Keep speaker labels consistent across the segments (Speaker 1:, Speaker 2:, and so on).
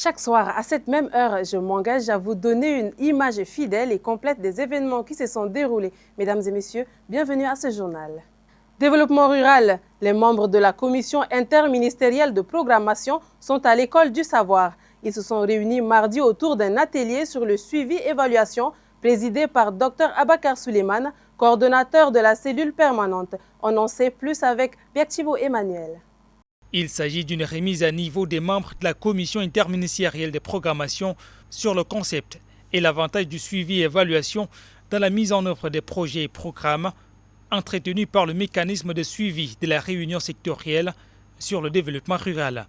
Speaker 1: Chaque soir, à cette même heure, je m'engage à vous donner une image fidèle et complète des événements qui se sont déroulés. Mesdames et messieurs, bienvenue à ce journal. Développement rural, les membres de la commission interministérielle de programmation sont à l'école du savoir. Ils se sont réunis mardi autour d'un atelier sur le suivi-évaluation présidé par Dr Abakar Suleiman, coordonnateur de la cellule permanente. On en sait plus avec Biaktibo Emmanuel.
Speaker 2: Il s'agit d'une remise à niveau des membres de la commission interministérielle de programmation sur le concept et l'avantage du suivi et évaluation dans la mise en œuvre des projets et programmes entretenus par le mécanisme de suivi de la réunion sectorielle sur le développement rural.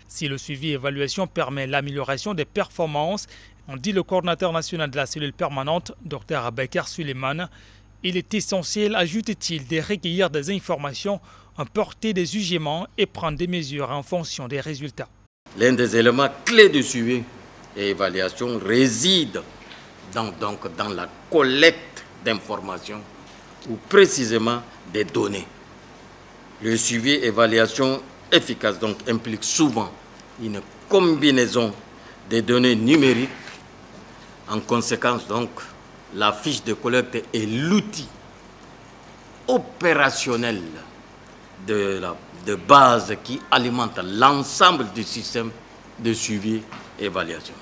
Speaker 2: Si le suivi et évaluation permet l'amélioration des performances, on dit le coordinateur national de la cellule permanente, Dr Abakar Suleiman, il est essentiel, ajoute-t-il, de recueillir des informations, porter des jugements et prendre des mesures en fonction des résultats.
Speaker 3: L'un des éléments clés de suivi et évaluation réside dans la collecte d'informations ou précisément des données. Le suivi et évaluation efficace implique souvent une combinaison des données numériques. En conséquence, la fiche de collecte est l'outil opérationnel de base qui alimente l'ensemble du système de suivi et évaluation.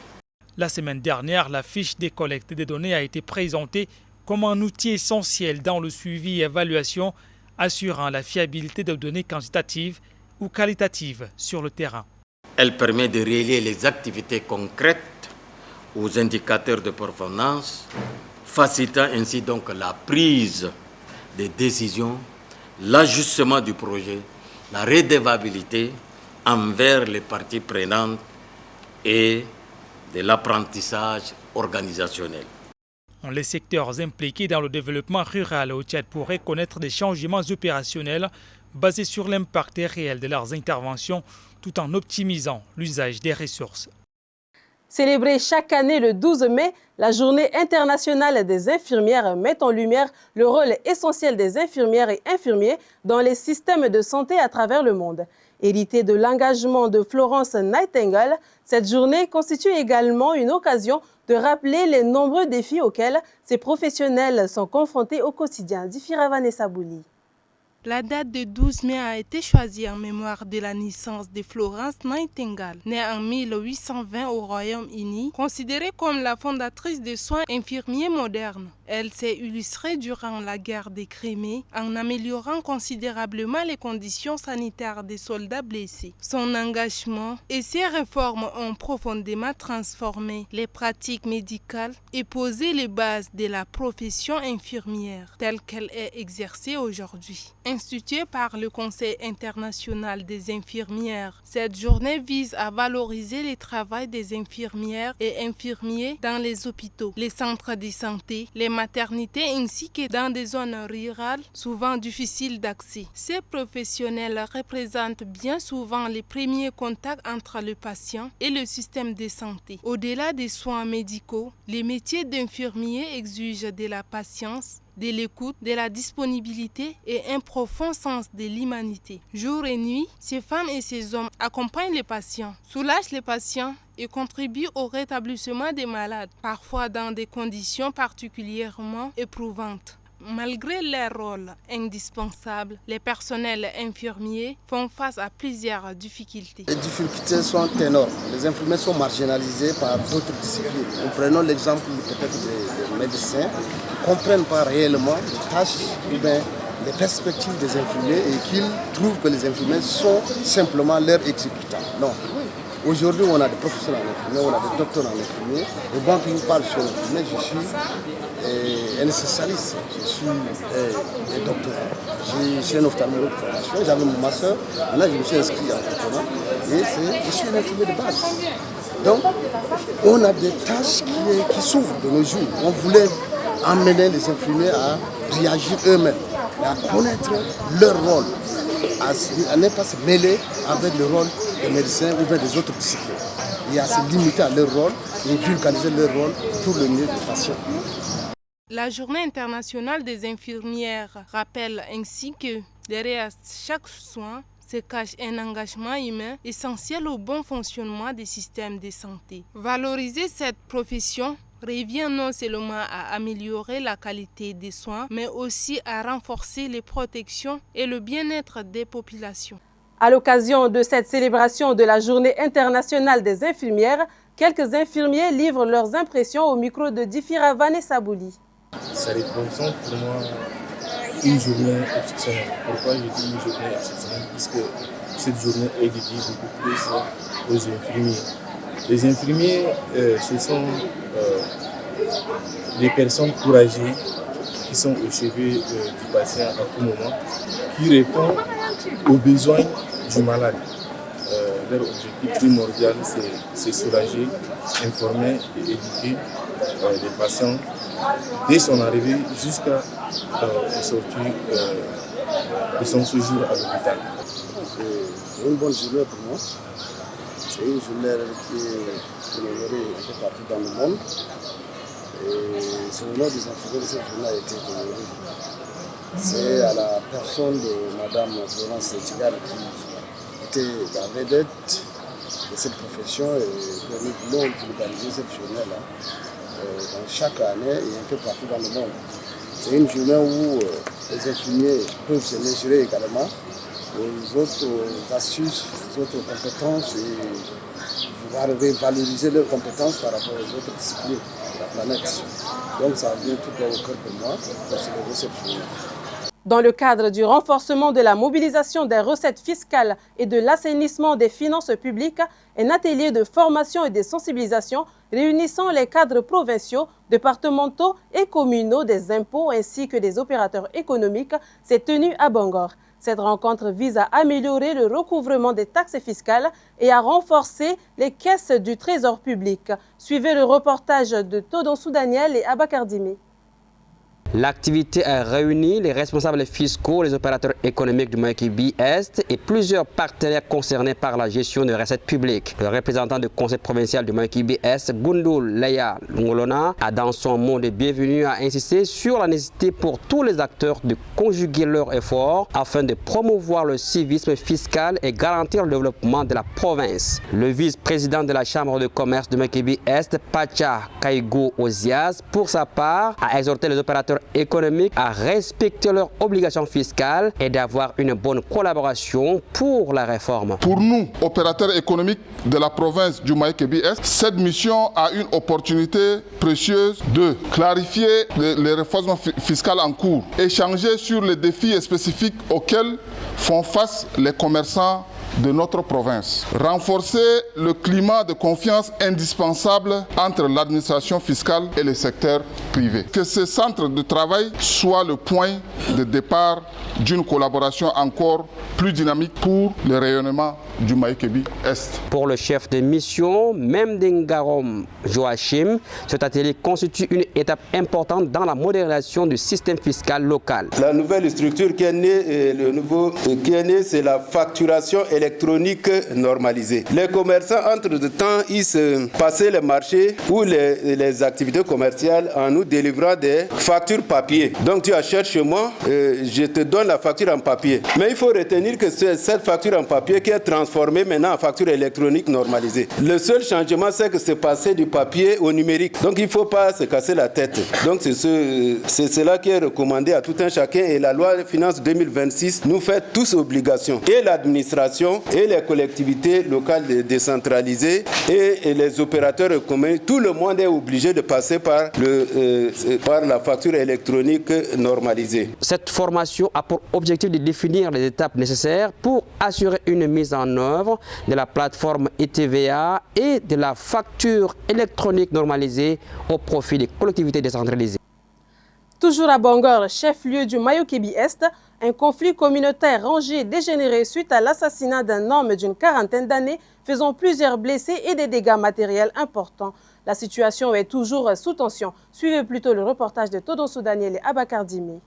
Speaker 2: La semaine dernière, la fiche de collecte des données a été présentée comme un outil essentiel dans le suivi et évaluation, assurant la fiabilité de données quantitatives ou qualitatives sur le terrain.
Speaker 3: Elle permet de relier les activités concrètes aux indicateurs de performance, facilitant ainsi la prise de décisions, l'ajustement du projet, la redevabilité envers les parties prenantes et de l'apprentissage organisationnel.
Speaker 2: Les secteurs impliqués dans le développement rural au Tchad pourraient connaître des changements opérationnels basés sur l'impact réel de leurs interventions tout en optimisant l'usage des ressources.
Speaker 1: Célébrée chaque année le 12 mai, la Journée internationale des infirmières met en lumière le rôle essentiel des infirmières et infirmiers dans les systèmes de santé à travers le monde. Héritée de l'engagement de Florence Nightingale, cette journée constitue également une occasion de rappeler les nombreux défis auxquels ces professionnels sont confrontés au quotidien. Difira Vanessa Bouli.
Speaker 4: La date de 12 mai a été choisie en mémoire de la naissance de Florence Nightingale, née en 1820 au Royaume-Uni, considérée comme la fondatrice des soins infirmiers modernes. Elle s'est illustrée durant la guerre des Crimée en améliorant considérablement les conditions sanitaires des soldats blessés. Son engagement et ses réformes ont profondément transformé les pratiques médicales et posé les bases de la profession infirmière telle qu'elle est exercée aujourd'hui. Instituée par le Conseil international des infirmières, cette journée vise à valoriser le travail des infirmières et infirmiers dans les hôpitaux, les centres de santé, les maternités ainsi que dans des zones rurales souvent difficiles d'accès. Ces professionnels représentent bien souvent les premiers contacts entre le patient et le système de santé. Au-delà des soins médicaux, les métiers d'infirmier exigent de la patience, de l'écoute, de la disponibilité et un profond sens de l'humanité. Jour et nuit, ces femmes et ces hommes accompagnent les patients, soulagent les patients et contribuent au rétablissement des malades, parfois dans des conditions particulièrement éprouvantes. Malgré leur rôle indispensable, les personnels infirmiers font face à plusieurs difficultés.
Speaker 5: Les difficultés sont énormes. Les infirmiers sont marginalisés par d'autres disciplines. Nous prenons l'exemple peut-être des médecins qui ne comprennent pas réellement les tâches ou bien les perspectives des infirmiers et qu'ils trouvent que les infirmiers sont simplement leurs exécutants. Non. Aujourd'hui, on a des professionnels en infirmiers, on a des docteurs en infirmiers. Et bon, quand je parle sur l'infirmier, je suis un spécialiste, je suis un docteur. Je suis un ophtalmologue de formation, j'avais mon master, maintenant je me suis inscrit en doctorat et je suis un infirmier de base. Donc, on a des tâches qui s'ouvrent de nos jours. On voulait emmener les infirmiers à réagir eux-mêmes, à connaître leur rôle, à ne pas se mêler avec le rôle des médecins ou bien des autres disciplines. Et à se limiter à leur rôle et vulgariser leur rôle pour le mieux des patients.
Speaker 4: La Journée internationale des infirmières rappelle ainsi que derrière chaque soin se cache un engagement humain essentiel au bon fonctionnement des systèmes de santé. Valoriser cette profession revient non seulement à améliorer la qualité des soins, mais aussi à renforcer les protections et le bien-être des populations.
Speaker 1: À l'occasion de cette célébration de la Journée internationale des infirmières, quelques infirmiers livrent leurs impressions au micro de Difira Vanessa Bouli.
Speaker 6: Ça représente pour moi une journée exceptionnelle. Pourquoi je dis une journée exceptionnelle? Puisque cette journée est dédiée beaucoup plus aux infirmiers. Les infirmiers, ce sont des personnes courageuses qui sont au chevet du patient à tout moment, qui répondent aux besoins du malade. Leur objectif primordial, c'est soulager, informer et éduquer les patients dès son arrivée jusqu'à la sortie de son séjour à l'hôpital.
Speaker 5: C'est une bonne journée pour moi. C'est une journée qui est honorée un peu partout dans le monde. Et c'est l'honneur des infirmiers de cette journée a été honoré. C'est à la personne de Mme Florence Tigal qui était la vedette de cette profession et que nous voulons vulgariser cette journée-là dans chaque année et un peu partout dans le monde. C'est une journée où les infirmiers peuvent se mesurer également aux autres astuces, aux autres compétences et pouvoir valoriser leurs compétences par rapport aux autres disciplines de la planète. Donc ça vient tout au cœur pour moi pour célébrer cette journée.
Speaker 1: Dans le cadre du renforcement de la mobilisation des recettes fiscales et de l'assainissement des finances publiques, un atelier de formation et de sensibilisation réunissant les cadres provinciaux, départementaux et communaux des impôts ainsi que des opérateurs économiques s'est tenu à Bangor. Cette rencontre vise à améliorer le recouvrement des taxes fiscales et à renforcer les caisses du trésor public. Suivez le reportage de Todonsou Daniel et Abakar Dimi.
Speaker 7: L'activité a réuni les responsables fiscaux, les opérateurs économiques du Moyen-Kébi-Est et plusieurs partenaires concernés par la gestion des recettes publiques. Le représentant du conseil provincial du Moyen-Kébi-Est, Goundoul Leya Ngolona, a dans son mot de bienvenue insisté sur la nécessité pour tous les acteurs de conjuguer leurs efforts afin de promouvoir le civisme fiscal et garantir le développement de la province. Le vice-président de la Chambre de commerce du Moyen-Kébi-Est, Pacha Kaigou Ozias, pour sa part, a exhorté les opérateurs économiques à respecter leurs obligations fiscales et d'avoir une bonne collaboration pour la réforme.
Speaker 8: Pour nous, opérateurs économiques de la province du Moyen-Kébi-Est, cette mission a une opportunité précieuse de clarifier les réformes fiscales en cours, échanger sur les défis spécifiques auxquels font face les commerçants de notre province, renforcer le climat de confiance indispensable entre l'administration fiscale et le secteur privé. Que ce centre de travail soit le point de départ d'une collaboration encore plus dynamique pour le rayonnement du Moyen-Kébi-Est.
Speaker 7: Pour le chef de mission, Memdengarom Joachim, cet atelier constitue une étape importante dans la modernisation du système fiscal local.
Speaker 9: La nouvelle structure qui est née, c'est la facturation électronique normalisée. Les commerçants, entre-temps, ils se passaient le marché ou les activités commerciales en nous délivrant des factures papier. Donc tu achètes chez moi, je te donne la facture en papier. Mais il faut retenir que c'est cette facture en papier qui est transformée maintenant en facture électronique normalisée. Le seul changement, c'est que c'est passé du papier au numérique. Donc il ne faut pas se casser la tête. Donc c'est cela qui est recommandé à tout un chacun et la loi de finances 2026 nous fait tous obligation. Et l'administration et les collectivités locales décentralisées et les opérateurs communs, tout le monde est obligé de passer par la facture électronique normalisée.
Speaker 7: Cette formation a pour objectif de définir les étapes nécessaires pour assurer une mise en œuvre de la plateforme ETVA et de la facture électronique normalisée au profit des collectivités décentralisées.
Speaker 1: Toujours à Bangor, chef-lieu du Moyen-Kébi-Est, un conflit communautaire rangé dégénéré suite à l'assassinat d'un homme d'une quarantaine d'années, faisant plusieurs blessés et des dégâts matériels importants. La situation est toujours sous tension. Suivez plutôt le reportage de Todonsou Daniel et Abakar Dimi.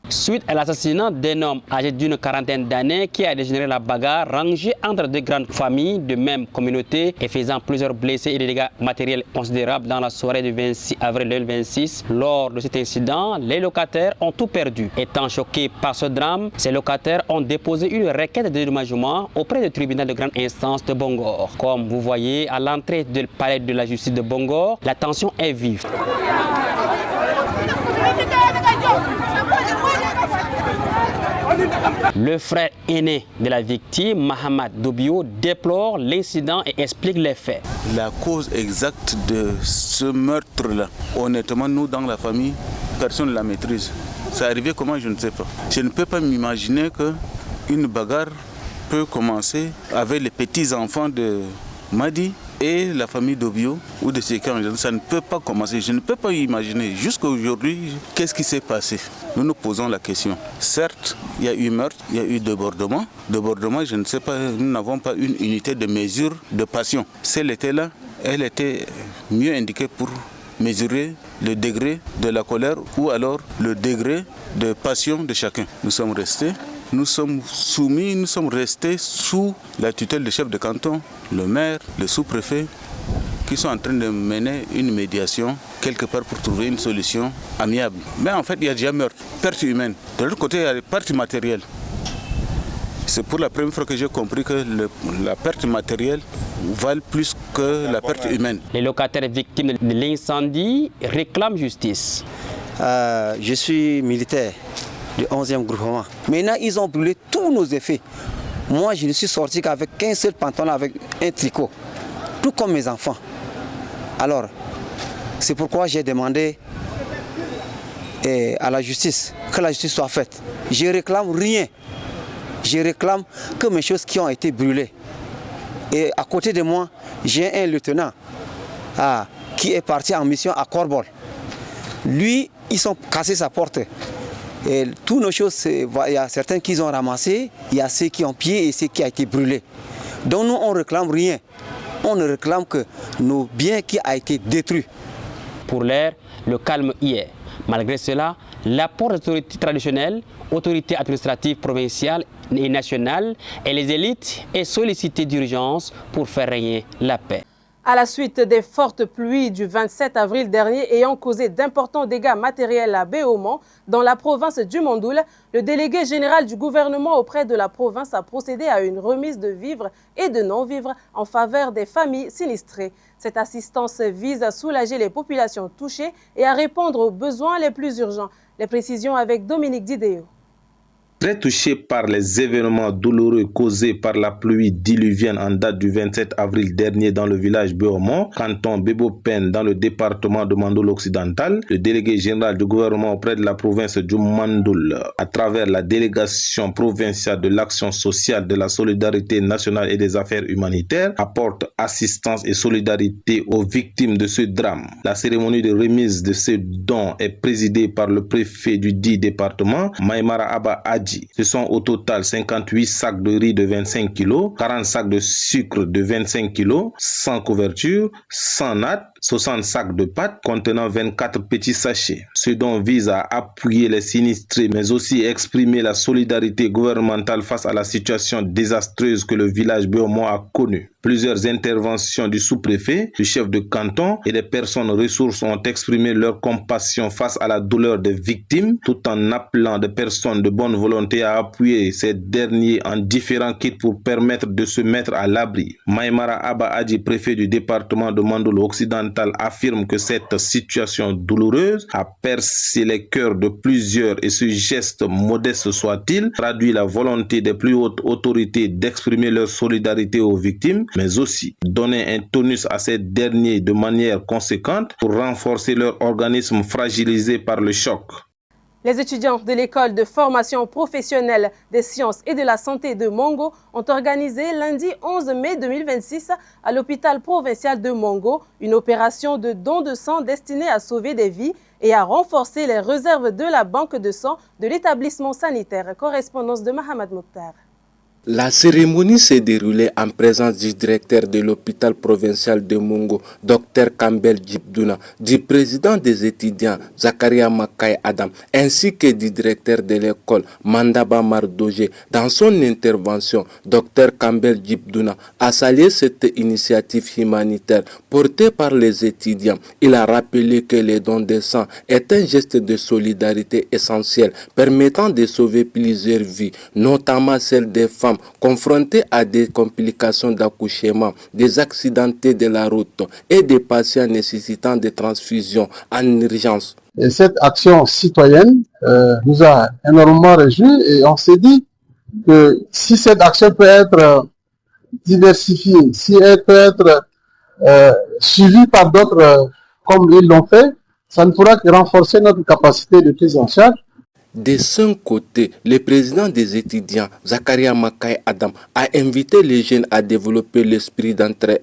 Speaker 7: Suite à l'assassinat d'un homme âgé d'une quarantaine d'années qui a dégénéré la bagarre rangée entre deux grandes familles de même communauté et faisant plusieurs blessés et des dégâts matériels considérables dans la soirée du 26 avril 2026. Lors de cet incident, les locataires ont tout perdu. Étant choqués par ce drame, ces locataires ont déposé une requête de dédommagement auprès du tribunal de grande instance de Bongor. Comme vous voyez à l'entrée du palais de la justice de Bongor, la tension est vive. Le frère aîné de la victime, Mahamad Dobio, déplore l'incident et explique les faits.
Speaker 10: La cause exacte de ce meurtre-là, honnêtement, nous dans la famille, personne ne la maîtrise. Ça arrivé comment, je ne sais pas. Je ne peux pas m'imaginer qu'une bagarre peut commencer avec les petits-enfants de Madi et la famille Dobio ou de ces cas. Ça ne peut pas commencer. Je ne peux pas imaginer. Jusqu'à aujourd'hui, qu'est-ce qui s'est passé? Nous nous posons la question. Certes, il y a eu meurtre, il y a eu débordement. Débordement, je ne sais pas, nous n'avons pas une unité de mesure de passion. Celle était là, elle était mieux indiquée pour mesurer le degré de la colère ou alors le degré de passion de chacun. Nous sommes restés. Nous sommes soumis, nous sommes restés sous la tutelle du chef de canton, le maire, le sous-préfet, qui sont en train de mener une médiation quelque part pour trouver une solution amiable. Mais en fait, il y a déjà meurtre, perte humaine. De l'autre côté, il y a les pertes matérielles. C'est pour la première fois que j'ai compris que la perte matérielle valent plus que la perte humaine.
Speaker 7: Les locataires victimes de l'incendie réclament justice.
Speaker 11: Je suis militaire du 11e groupement. Maintenant, ils ont brûlé tous nos effets. Moi, je ne suis sorti qu'avec qu'un seul pantalon avec un tricot, tout comme mes enfants. Alors, c'est pourquoi j'ai demandé à la justice que la justice soit faite. Je réclame rien. Je réclame que mes choses qui ont été brûlées. Et à côté de moi, j'ai un lieutenant qui est parti en mission à Corbol. Lui, ils ont cassé sa porte. Et toutes nos choses, il y a certains qui ont ramassé, il y a ceux qui ont pillé et ceux qui ont été brûlés. Donc nous, on ne réclame rien. On ne réclame que nos biens qui ont été détruits.
Speaker 7: Pour l'air, le calme y est. Malgré cela, l'apport des autorités traditionnelles, autorités administratives provinciales et nationales et les élites est sollicité d'urgence pour faire régner la paix.
Speaker 1: À la suite des fortes pluies du 27 avril dernier ayant causé d'importants dégâts matériels à Béaumont, dans la province du Mandoul, le délégué général du gouvernement auprès de la province a procédé à une remise de vivres et de non-vivres en faveur des familles sinistrées. Cette assistance vise à soulager les populations touchées et à répondre aux besoins les plus urgents. Les précisions avec Dominique Didéo.
Speaker 12: Très touché par les événements douloureux causés par la pluie diluvienne en date du 27 avril dernier dans le village Béaumont, canton Bébo-Pen dans le département de Mandoul occidental, le délégué général du gouvernement auprès de la province du Mandoul, à travers la délégation provinciale de l'action sociale, de la solidarité nationale et des affaires humanitaires, apporte assistance et solidarité aux victimes de ce drame. La cérémonie de remise de ces dons est présidée par le préfet du dit département, Maïmara Abba Adji. Ce sont au total 58 sacs de riz de 25 kg, 40 sacs de sucre de 25 kg, 100 couvertures, 100 nattes, 60 sacs de pâtes contenant 24 petits sachets. Ce don vise à appuyer les sinistrés, mais aussi exprimer la solidarité gouvernementale face à la situation désastreuse que le village Béaumont a connue. Plusieurs interventions du sous-préfet, du chef de canton et des personnes ressources ont exprimé leur compassion face à la douleur des victimes, tout en appelant des personnes de bonne volonté à appuyer ces derniers en différents kits pour permettre de se mettre à l'abri. Maïmara Abba Adji, préfet du département de Mandoul occidental, affirme que cette situation douloureuse a percé les cœurs de plusieurs et ce geste, modeste soit-il, traduit la volonté des plus hautes autorités d'exprimer leur solidarité aux victimes, mais aussi donner un tonus à ces derniers de manière conséquente pour renforcer leur organisme fragilisé par le choc.
Speaker 1: Les étudiants de l'école de formation professionnelle des sciences et de la santé de Mongo ont organisé lundi 11 mai 2026 à l'hôpital provincial de Mongo une opération de don de sang destinée à sauver des vies et à renforcer les réserves de la banque de sang de l'établissement sanitaire. Correspondance de Mahamad Mokhtar.
Speaker 13: La cérémonie s'est déroulée en présence du directeur de l'hôpital provincial de Mungo, Dr Campbell Djibdouna, du président des étudiants, Zakaria Makai Adam, ainsi que du directeur de l'école, Mandaba Mardoje. Dans son intervention, Dr Campbell Djibdouna a salué cette initiative humanitaire portée par les étudiants. Il a rappelé que les dons de sang est un geste de solidarité essentiel permettant de sauver plusieurs vies, notamment celles des femmes confrontés à des complications d'accouchement, des accidentés de la route et des patients nécessitant des transfusions en urgence.
Speaker 14: Et cette action citoyenne nous a énormément réjouis et on s'est dit que si cette action peut être diversifiée, si elle peut être suivie par d'autres comme ils l'ont fait, ça ne pourra que renforcer notre capacité de prise en charge.
Speaker 13: De son côté, le président des étudiants, Zakaria Makai Adam, a invité les jeunes à développer l'esprit d'entraide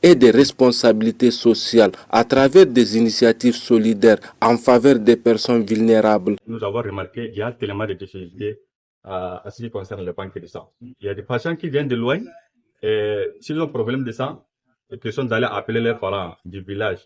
Speaker 13: et de responsabilité sociale à travers des initiatives solidaires en faveur des personnes vulnérables.
Speaker 15: Nous avons remarqué qu'il y a tellement de difficultés à ce qui concerne le banque de sang. Il y a des patients qui viennent de loin et s'ils ont un problème de sang, ils sont d'aller appeler leurs parents du village.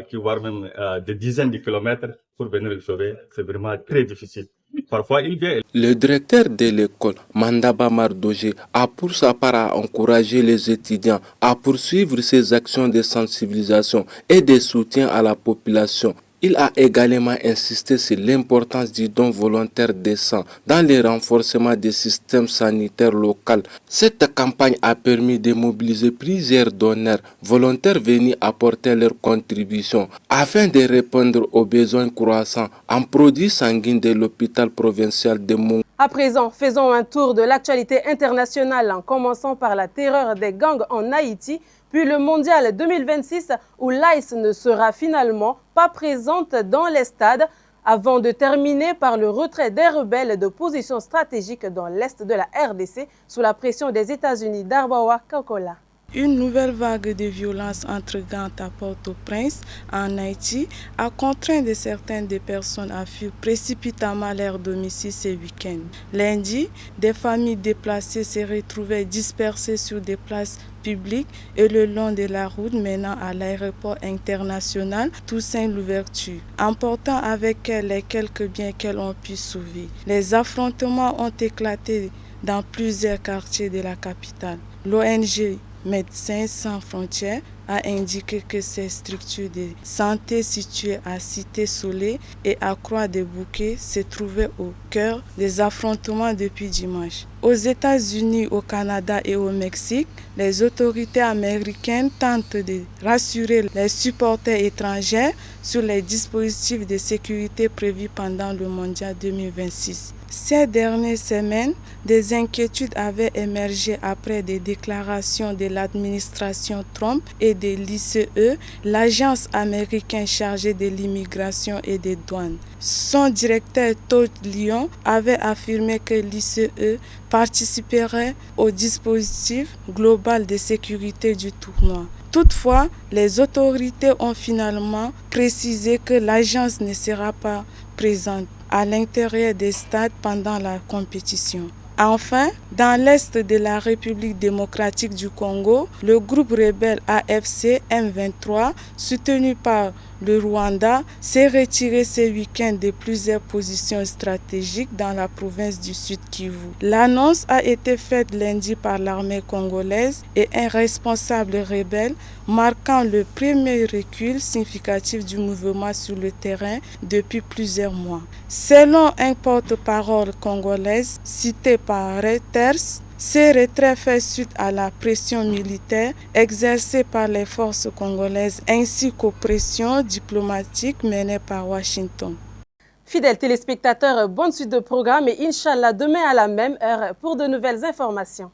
Speaker 15: Qui voient même des dizaines de kilomètres pour venir le sauver, c'est vraiment très difficile. Parfois, il vient.
Speaker 13: Le directeur de l'école, Mandaba Mardoje, a pour sa part encouragé les étudiants à poursuivre ces actions de sensibilisation et de soutien à la population. Il a également insisté sur l'importance du don volontaire des sang dans le renforcement des systèmes sanitaires locaux. Cette campagne a permis de mobiliser plusieurs donneurs volontaires venus apporter leur contribution afin de répondre aux besoins croissants en produits sanguins de l'hôpital provincial de Mungo.
Speaker 1: À présent, faisons un tour de l'actualité internationale en commençant par la terreur des gangs en Haïti, puis le mondial 2026 où l'AS ne sera finalement pas présente dans les stades avant de terminer par le retrait des rebelles de positions stratégiques dans l'est de la RDC sous la pression des États-Unis. Darbawa Kakola.
Speaker 4: Une nouvelle vague de violence entre gangs à Port-au-Prince, en Haïti, a contraint certaines des personnes à fuir précipitamment leur domicile ce week-end. Lundi, des familles déplacées se retrouvaient dispersées sur des places publiques et le long de la route menant à l'aéroport international Toussaint-Louverture, emportant avec elles les quelques biens qu'elles ont pu sauver. Les affrontements ont éclaté dans plusieurs quartiers de la capitale. L'ONG Médecins sans frontières a indiqué que ces structures de santé situées à Cité-Soleil et à Croix-des-Bouquets se trouvaient au cœur des affrontements depuis dimanche. Aux États-Unis, au Canada et au Mexique, les autorités américaines tentent de rassurer les supporters étrangers sur les dispositifs de sécurité prévus pendant le Mondial 2026. Ces dernières semaines, des inquiétudes avaient émergé après des déclarations de l'administration Trump et de l'ICE, l'agence américaine chargée de l'immigration et des douanes. Son directeur Todd Lyon avait affirmé que l'ICE participerait au dispositif global de sécurité du tournoi. Toutefois, les autorités ont finalement précisé que l'agence ne sera pas présente à l'intérieur des stades pendant la compétition. Enfin, dans l'est de la République démocratique du Congo, le groupe rebelle AFC M23, soutenu par le Rwanda, s'est retiré ce week-end de plusieurs positions stratégiques dans la province du Sud Kivu. L'annonce a été faite lundi par l'armée congolaise et un responsable rebelle, marquant le premier recul significatif du mouvement sur le terrain depuis plusieurs mois. Selon un porte-parole congolaise cité par Reuters, ces retraits fait suite à la pression militaire exercée par les forces congolaises ainsi qu'aux pressions diplomatiques menées par Washington.
Speaker 1: Fidèles téléspectateurs, bonne suite de programme et Inch'Allah demain à la même heure pour de nouvelles informations.